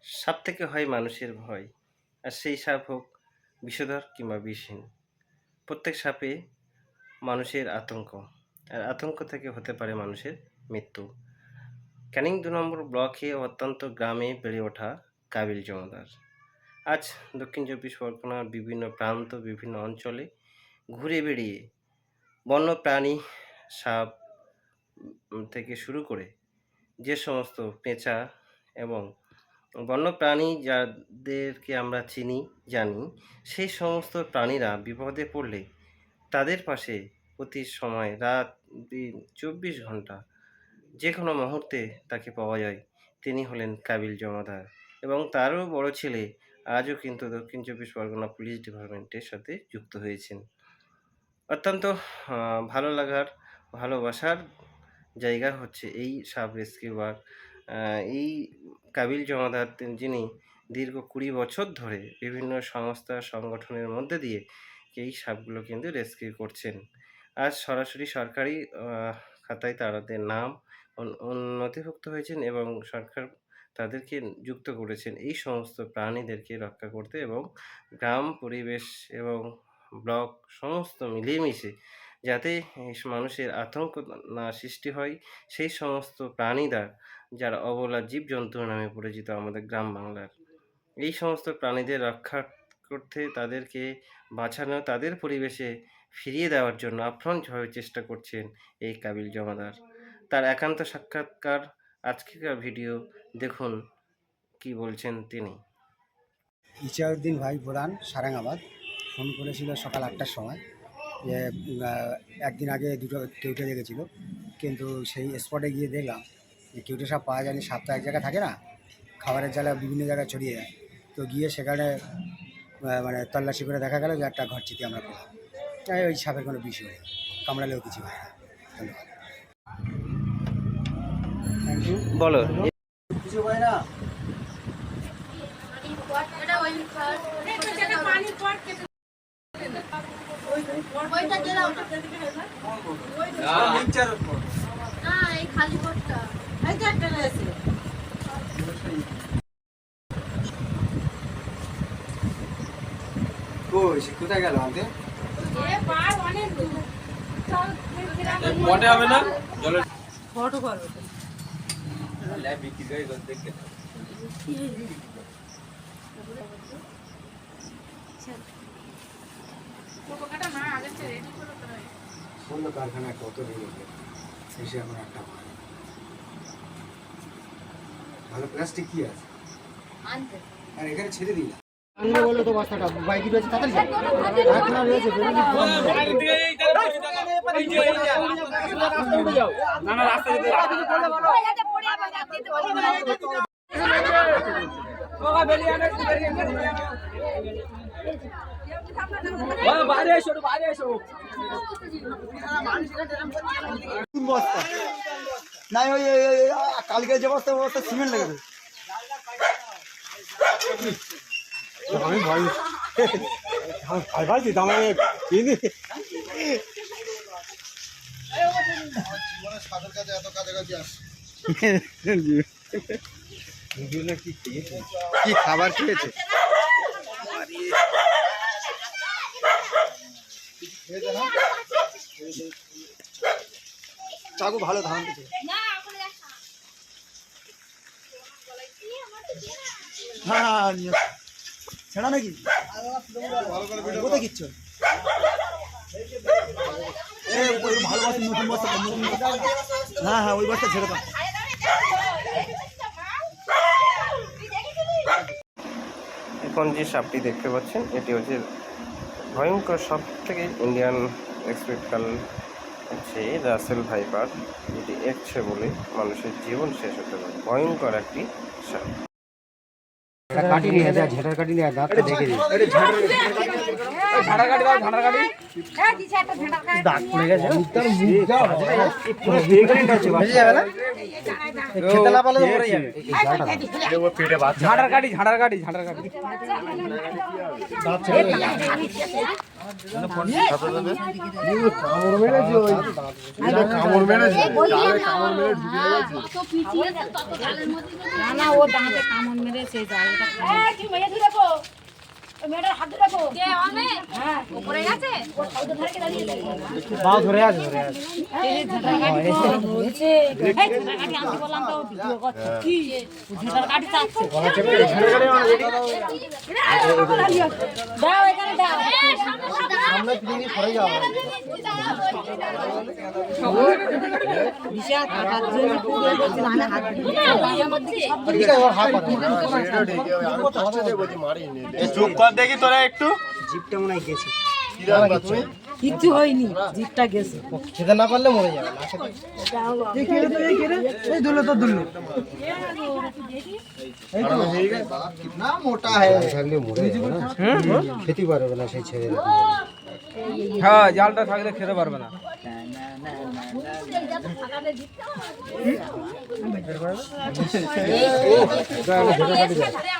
সাপ থেকে হয় মানুষের ভয়, আর সেই সাপ হোক বিষধর কিংবা বিষহীন। প্রত্যেক সাপে মানুষের আতঙ্ক, আর আতঙ্ক থেকে হতে পারে মানুষের মৃত্যু। ক্যানিং ২ নম্বর ব্লকে অত্যন্ত গ্রামে বেড়ে ওঠা কাবিল জমাদার আজ দক্ষিণ চব্বিশ পরগনার বিভিন্ন প্রান্ত, বিভিন্ন অঞ্চলে ঘুরে বেড়িয়ে বন্য প্রাণী, সাপ থেকে শুরু করে যে সমস্ত পেঁচা এবং বন্য প্রাণী যাদেরকে আমরা চিনি, জানি, সেই সমস্ত প্রাণীরা বিপদে পড়লে তাদের পাশে প্রতি সময় রাত দিন ২৪ ঘন্টা যে কোনো মুহূর্তে তাকে পাওয়া যায়। তিনি হলেন কাবিল জমাদার এবং তারও বড় ছেলে আজও কিন্তু দক্ষিণ চব্বিশ পরগনা পুলিশ ডিপার্টমেন্টের সাথে যুক্ত হয়েছেন। অত্যন্ত ভালো লাগার, ভালোবাসার জায়গা হচ্ছে এই সাব রেস্কিউয়ার, এই কাবিল জমাদার, যিনি দীর্ঘ ২০ বছর ধরে বিভিন্ন সংস্থা সংগঠনের মধ্যে দিয়ে এই সাপগুলো কিন্তু রেস্কিউ করছেন। আজ সরাসরি সরকারি খাতায় তাদের নাম নথিভুক্ত হয়েছেন এবং সরকার তাদেরকে যুক্ত করেছেন এই সমস্ত প্রাণীদেরকে রক্ষা করতে এবং গ্রাম, পরিবেশ এবং ব্লক সমস্ত মিলেমিশে যাতে মানুষের আতঙ্ক না সৃষ্টি হয়, সেই সমস্ত প্রাণীরা যারা অবলা জীবজন্তু নামে পরিচিত আমাদের গ্রাম বাংলার, এই সমস্ত প্রাণীদের রক্ষা করতে, তাদেরকে বাঁচানো, তাদের পরিবেশে ফিরিয়ে দেওয়ার জন্য আপ্রাণভাবে চেষ্টা করছেন এই কাবিল জমাদার। তার একান্ত সাক্ষাৎকার, আজকের ভিডিও দেখুন কি বলছেন তিনি। ইচাউদ্দিন ভাই বোরান, সারাঙ্গাবাদ। ফোন করেছিল সকাল ৮টার সময় যে একদিন আগে দুটো কেউটে লেগেছিল, কিন্তু সেই স্পটে গিয়ে দেখলাম যে কেউটে সাপ পাওয়া যায়নি। সাপ তো এক জায়গায় থাকে না, খাবারের জ্বালা বিভিন্ন জায়গায় ছড়িয়ে যায়। তো গিয়ে সেখানে মানে তল্লাশি করে দেখা গেল যে একটা ঘর চিঠি আমরা পেলাম। তাই ওই সাপের কোনো বিষয় নেই, কামড়ালেও কিছু হয় না। ধন্যবাদ। Thank you. বলো। কিছু হয় না। কোথায় গেল আমাদের হবে না ফটো করো বললো কারখানায় কত রেগে এসে এখন একটা ভালো প্লাস্টিক কি আছে আর এখানে ছেড়ে দিই না। আনলে বললো তো বস্তাটা বাইকে রয়েছে, তাড়াতাড়ি কারখানা রয়েছে বস্তা নাই, ওই কালকে যে বস্তা বস্তা সিমেন্ট লেগেছে। আমি ভয় ভয় পাচ্ছি তো আমার জীবনের সাপের কাছে এত কাছাকাছি আসে। কি খাবার খেয়েছে? চাকু ভালো ধান দিচ্ছে। হ্যাঁ ছেড়া নাকি কোথায় কিচ্ছু ভালো বস্তা, নতুন বস্তা, হ্যাঁ হ্যাঁ ওই বস্তা ছেড়ে দাও। এখন যে সাপটি দেখতে পাচ্ছেন এটি হচ্ছে ভয়ঙ্কর সব থেকে ইন্ডিয়ান এক্সপেক্টাল হচ্ছে রাসেল ভাইপার, যেটি একছে বলে মানুষের জীবন শেষ হতে পারে। ভয়ঙ্কর একটি সাপ। কাটি নিয়ে যা, ঝেটার কাটি নিয়ে দাঁতটা দেখে দিই। ঝাড়া গাড়ি দাও, ঝাড়া গাড়ি। দাগ পড়ে গেছে তার মুখ যাও বেঁচে যাবে না খেতে না পারলে তো মরে যাবে ঝাড়ার গাড়ি, ঝাড়ার গাড়ি, ঝাড়ার গাড়ি। কামড় মেরেছে ওই কামড় মেরেছে কামড় মেরে ঢুকে গেছে না না ও দাঁতে কামড় মেরেছে জালটা বাও ধরে আছে বলছে বললাম তো ভিডিও করছে কি ঝাঁটার কাঠি চাচ্ছে দাও এখানে দাও সামনে পিছনে সরে যাও বিশাল কাটার জন্য পুরো বলছে না হাত ঠিক আছে ওর হাত চুপ কর দেখি তোরা একটু। জিপটা মনে হয় গেছে কিচ্ছু হয়নি জিপটা গেছে খেতে না পারলে মরে যাবে এই দুলো তো দুলো কিতনা মোটা है থাকলে মরে যাবে না খেতে পারবে না সেই ছেড়ে হ্যাঁ, জালটা থাকলে খেতে পারবে না।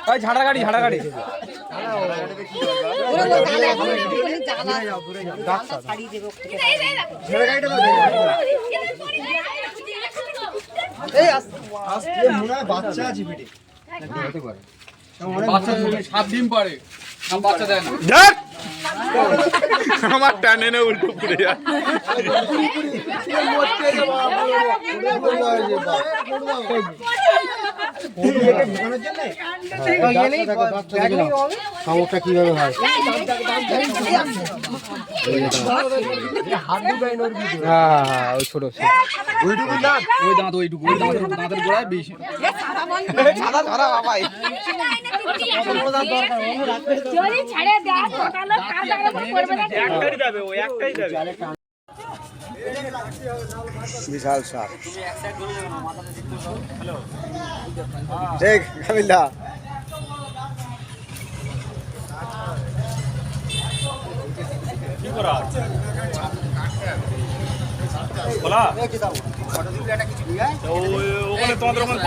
ওই ঝাড়া গাড়ি, ঝাড়া গাড়ি। এই আস্তে মনে হয় বাচ্চা আছে পেটে হতে পারে বাচ্চা 7 ডিম পারে, আর বাচ্চা দেয় না। দেখ আমার টানে না উল্টো পড়ে যায়। খাবারটা কিভাবে হয় হ্যাঁ ওই ছোট ওইটুকু দাঁত ওই দাঁত, ওইটুকু, ওই দাঁতের গোড়ায় বিষ। সাদা ধরা বাবাই যদি ছেড়ে দেয় তাহলে কার জায়গা করবে না একটাই যাবে, ও একটাই যাবে। বিশাল সাপ দেখ কাবিলা কি করা বলা ওখানে তোমাদের ওখানে